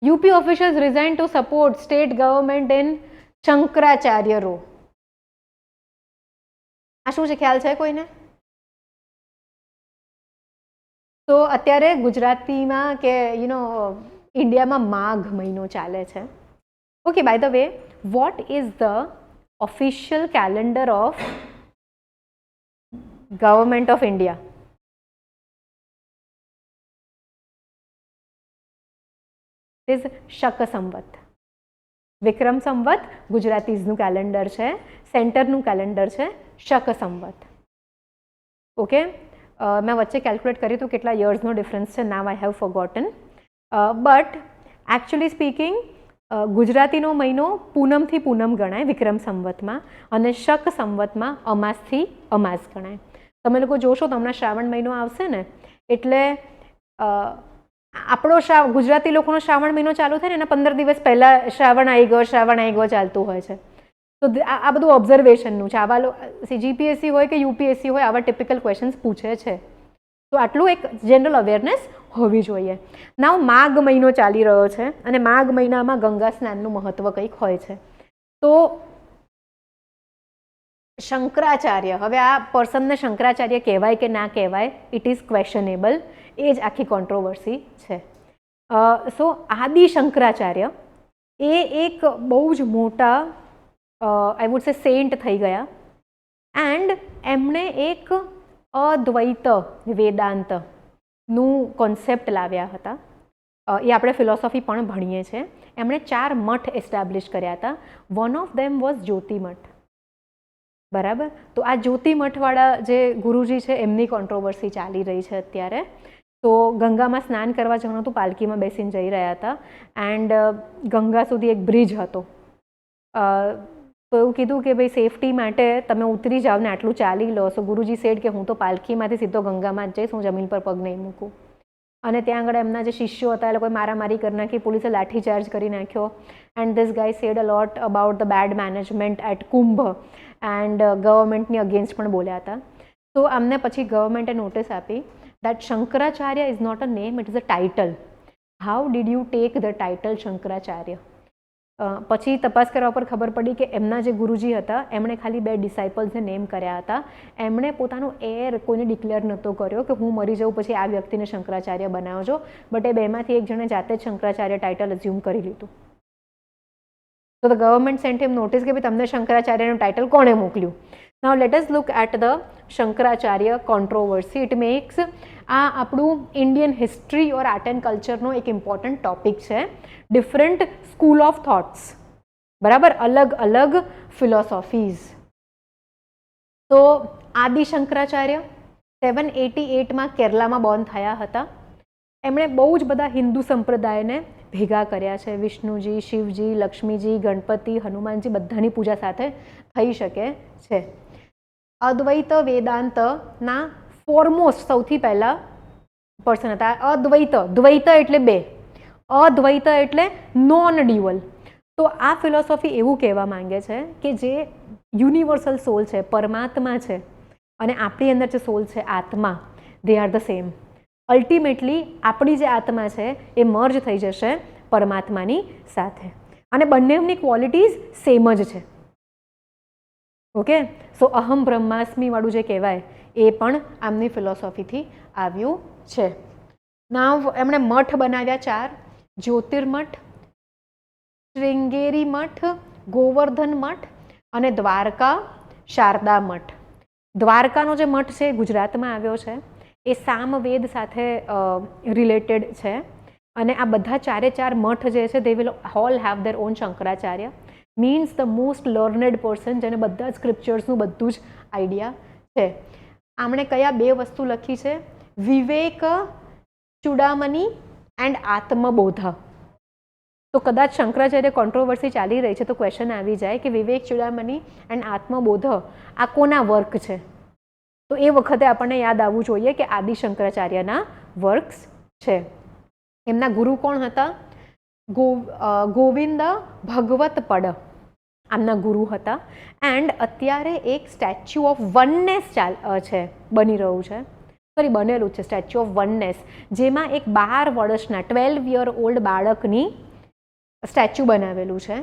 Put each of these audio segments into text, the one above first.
UP officials resigned to support state government in Shankaracharya રો. આ શું છે, ખ્યાલ છે કોઈને? તો અત્યારે ગુજરાતીમાં કે ઇન્ડિયામાં માઘ મહિનો ચાલે છે. Okay, by the way, what is the official calendar of government of India? Is Shaka Samvat. Vikram Samvat ગુજરાતીઝનું calendar છે, સેન્ટરનું કેલેન્ડર છે શક સંવત. ઓકે, મેં વચ્ચે કેલ્ક્યુલેટ કર્યું હતું કેટલા યર્સનો ડિફરન્સ છે. Now I have forgotten, but actually speaking ગુજરાતીનો મહિનો પૂનમથી પૂનમ ગણાય વિક્રમ સંવતમાં, અને શક સંવતમાં અમાસથી અમાસ ગણાય. તમે લોકો જોશો તો હમણાં શ્રાવણ મહિનો આવશે ને, એટલે આપણો ગુજરાતી લોકોનો શ્રાવણ મહિનો ચાલુ થાય ને એના 15 દિવસ પહેલાં શ્રાવણ આવી ગયો ચાલતું હોય છે. તો આ બધું ઓબ્ઝર્વેશનનું છે. આવા જીપીએસસી હોય કે યુપીએસસી હોય આવા ટિપિકલ ક્વેશ્ચન્સ પૂછે છે. તો આટલું એક જનરલ અવેરનેસ હોવી જોઈએ. નાવ માઘ મહિનો ચાલી રહ્યો છે અને માઘ મહિનામાં ગંગા સ્નાનનું મહત્વ કંઈક હોય છે. તો શંકરાચાર્ય, હવે આ પર્સનને શંકરાચાર્ય કહેવાય કે ના કહેવાય, ઇટ ઇઝ ક્વેશ્ચનેબલ. એ જ આખી કોન્ટ્રોવર્સી છે. સો આદિ શંકરાચાર્ય એ એક બહુ જ મોટા આઈ વુડ સે સેન્ટ થઈ ગયા, એન્ડ એમણે એક અદ્વૈત વેદાંતનું કોન્સેપ્ટ લાવ્યા હતા. એ આપણે ફિલોસોફી પણ ભણીએ છીએ. એમણે 4 મઠ એસ્ટાબ્લિશ કર્યા હતા. વન ઓફ ધેમ વોઝ જ્યોતિમઠ. બરાબર, તો આ જ્યોતિમઠવાળા જે ગુરુજી છે એમની કોન્ટ્રોવર્સી ચાલી રહી છે અત્યારે. તો ગંગામાં સ્નાન કરવા જવાનું હતું, પાલકીમાં બેસીને જઈ રહ્યા હતા, એન્ડ ગંગા સુધી એક બ્રિજ હતો. તો એવું કીધું કે ભાઈ સેફટી માટે તમે ઉતરી જાઓ ને આટલું ચાલી લો. સો ગુરુજી સેડ કે હું તો પાલખીમાંથી સીધો ગંગામાં જ જઈશ, હું જમીન પર પગ નહીં મૂકું. અને ત્યાં આગળ એમના જે શિષ્યો હતા એ લોકોએ મારામારી કરી નાખી, પોલીસે લાઠીચાર્જ કરી નાખ્યો. And this guy said a lot about the bad management at Kumbh, and ગવર્મેન્ટની અગેન્સ્ટ પણ બોલ્યા હતા. તો અમને પછી ગવર્મેન્ટે નોટિસ આપી that Shankaracharya is not a name, it is a title. How did you take the title Shankaracharya? પછી તપાસ કરવા પર ખબર પડી કે એમના જે ગુરુજી હતા એમણે ખાલી 2 ડિસાઇપલ્સને નેમ કર્યા હતા. એમણે પોતાનો એર કોઈને ડિક્લેર નહોતો કર્યો કે હું મરી જાઉં પછી આ વ્યક્તિને શંકરાચાર્ય બનાવજો, બટ એ બેમાંથી એક જણે જાતે જ શંકરાચાર્ય ટાઇટલ અઝ્યુમ કરી લીધું. તો the government sent him notice કે ભાઈ તમને શંકરાચાર્યનું ટાઇટલ કોણે મોકલ્યું. Now let us look at the Shankaracharya controversy. It makes આ આપણું Indian history or art and કલ્ચરનો એક ઇમ્પોર્ટન્ટ ટોપિક છે. ડિફરન્ટ સ્કૂલ ઓફ થોટ્સ, બરાબર, અલગ અલગ ફિલોસોફીઝ. તો આદિ શંકરાચાર્ય 788માં કેરલામાં બોર્ન થયા હતા. એમણે બહુ જ બધા હિન્દુ સંપ્રદાયને ભેગા કર્યા છે. વિષ્ણુજી, શિવજી, લક્ષ્મીજી, ગણપતિ, હનુમાનજી બધાની પૂજા સાથે થઈ શકે છે. અદ્વૈત વેદાંતના ફોરમોસ્ટ સૌથી પહેલા પર્સન હતા. અદ્વૈત, દ્વૈત એટલે 2, અદ્વૈત એટલે નોન ડ્યુઅલ. તો આ ફિલોસોફી એવું કહેવા માંગે છે કે જે યુનિવર્સલ સોલ છે, પરમાત્મા છે, અને આપણી અંદર જે સોલ છે આત્મા, they are the same. Ultimately આપણી જે આત્મા છે એ મર્જ થઈ જશે પરમાત્માની સાથે, અને બંનેની ક્વોલિટીઝ સેમ જ છે. ઓકે, સો અહમ બ્રહ્માસ્મી વાળું જે કહેવાય એ પણ આમની ફિલોસોફીથી આવ્યું છે. નાવ એમણે મઠ બનાવ્યા 4: જ્યોતિર્મઠ, શૃંગેરી મઠ, ગોવર્ધન મઠ અને દ્વારકા શારદા મઠ. દ્વારકાનો જે મઠ છે ગુજરાતમાં આવ્યો છે. એ સામવેદ સાથે રિલેટેડ છે, અને આ બધા 4 મઠ જે છે they will all have there on Shankaracharya. Means the most learned person, જેને બધા જ સ્ક્રિપ્ચર્સનું બધું જ આઈડિયા છે. આમણે કયા 2 વસ્તુ લખી છે? વિવેક ચૂડામણી એન્ડ આત્મબોધ. તો કદાચ શંકરાચાર્ય કોન્ટ્રોવર્સી ચાલી રહી છે તો ક્વેશ્ચન આવી જાય કે વિવેક ચૂડામણી એન્ડ આત્મબોધ આ કોના વર્ક છે? તો એ વખતે આપણને યાદ આવવું જોઈએ કે આદિ શંકરાચાર્યના વર્ક્સ છે. એમના ગુરુ કોણ હતા? ગોવિંદ ભગવત પડ આમના ગુરુ હતા. એન્ડ અત્યારે એક સ્ટેચ્યુ ઓફ વનનેસ બની રહ્યું છે, બનેલું છે સ્ટેચ્યુ ઓફ વનનેસ, જેમાં એક 12 વર્ષના 12 યર ઓલ્ડ બાળકની સ્ટેચ્યુ બનાવેલું છે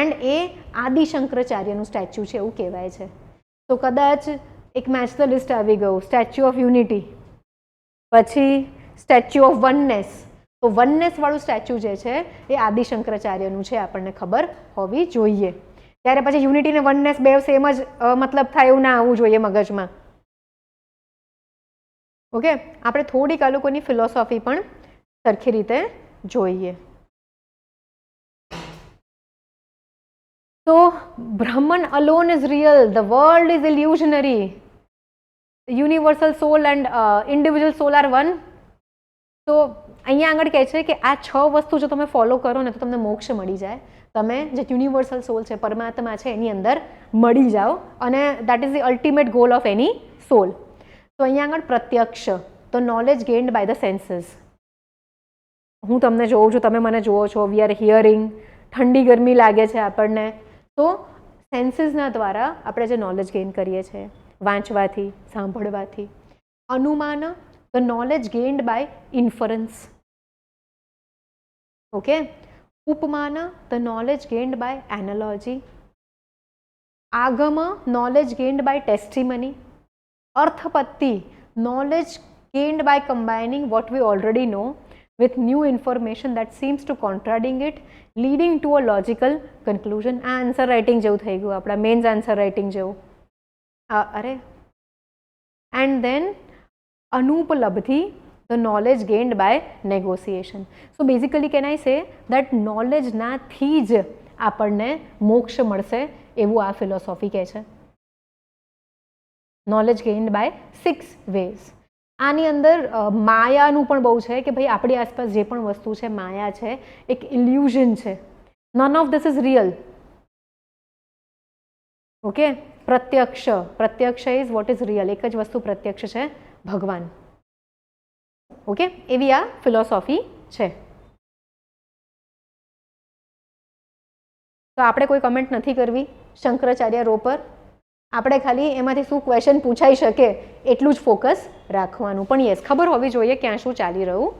એન્ડ એ આદિશંકરાચાર્યનું સ્ટેચ્યુ છે એવું કહેવાય છે. તો કદાચ એક મેચ ધ લિસ્ટ આવી ગયું, સ્ટેચ્યુ ઓફ યુનિટી, પછી સ્ટેચ્યુ ઓફ વનનેસ. તો વનનેસ વાળું સ્ટેચ્યુ જે છે એ આદિશંકરાચાર્યનું છે, આપણને ખબર હોવી જોઈએ. ત્યારે પછી યુનિટી ને વનનેસ બે સેમ જ મતલબ થાય એવું ના આવવું જોઈએ મગજમાં. ઓકે, આપણે થોડીક આ લોકોની ફિલોસોફી પણ સરખી રીતે જોઈએ. તો Brahman alone is real, the world is illusionary, universal soul and individual soul are one. તો અહીંયા આગળ કહે છે કે આ 6 વસ્તુ જો તમે ફોલો કરો ને તો તમને મોક્ષ મળી જાય. તમે જે યુનિવર્સલ સોલ છે, પરમાત્મા છે, એની અંદર મળી જાઓ અને that is the ultimate goal of any soul. તો અહીંયા આગળ પ્રત્યક્ષ, તો knowledge gained by the senses. હું તમને જોઉં છું, તમે મને જુઓ છો, વી આર હિયરિંગ, ઠંડી ગરમી લાગે છે આપણને, તો સેન્સીસના દ્વારા આપણે જે નોલેજ ગેઇન કરીએ છીએ વાંચવાથી, સાંભળવાથી. અનુમાન, the knowledge gained by inference. Okay. ઉપમાન, the knowledge gained by analogy. આગમ, નોલેજ ગેઇન્ડ બાય ટેસ્ટિમની. અર્થપત્તિ, knowledge gained by combining what we already know with new information that seems to contradict it, leading to a logical conclusion. આ answer writing જેવું થઈ ગયું, આપણા mains answer writing જેવું. અરે and then અનુપલબ્ધિ, the knowledge gained by negotiation. So basically can I say that knowledge નાથી જ આપણને મોક્ષ મળશે એવું આ ફિલોસોફી કહે છે. Knowledge gained by 6 ways. આની અંદર માયાનું પણ બહુ છે કે ભાઈ આપણી આસપાસ જે પણ વસ્તુ છે માયા છે, એક ઇલ્યુઝન છે. None of this is real. Okay. પ્રત્યક્ષ, પ્રત્યક્ષ ઇઝ વોટ ઇઝ રિયલ. એક જ વસ્તુ પ્રત્યક્ષ છે, ભગવાન. ઓકે, એવી આ ફિલોસોફી છે. તો આપણે કોઈ કમેન્ટ નથી કરવી શંકરાચાર્ય રો પર. આપણે ખાલી એમાંથી શું ક્વેશ્ચન પૂછાઈ શકે એટલું જ ફોકસ રાખવાનું. પણ યસ, ખબર હોવી જોઈએ ક્યાં શું ચાલી રહ્યું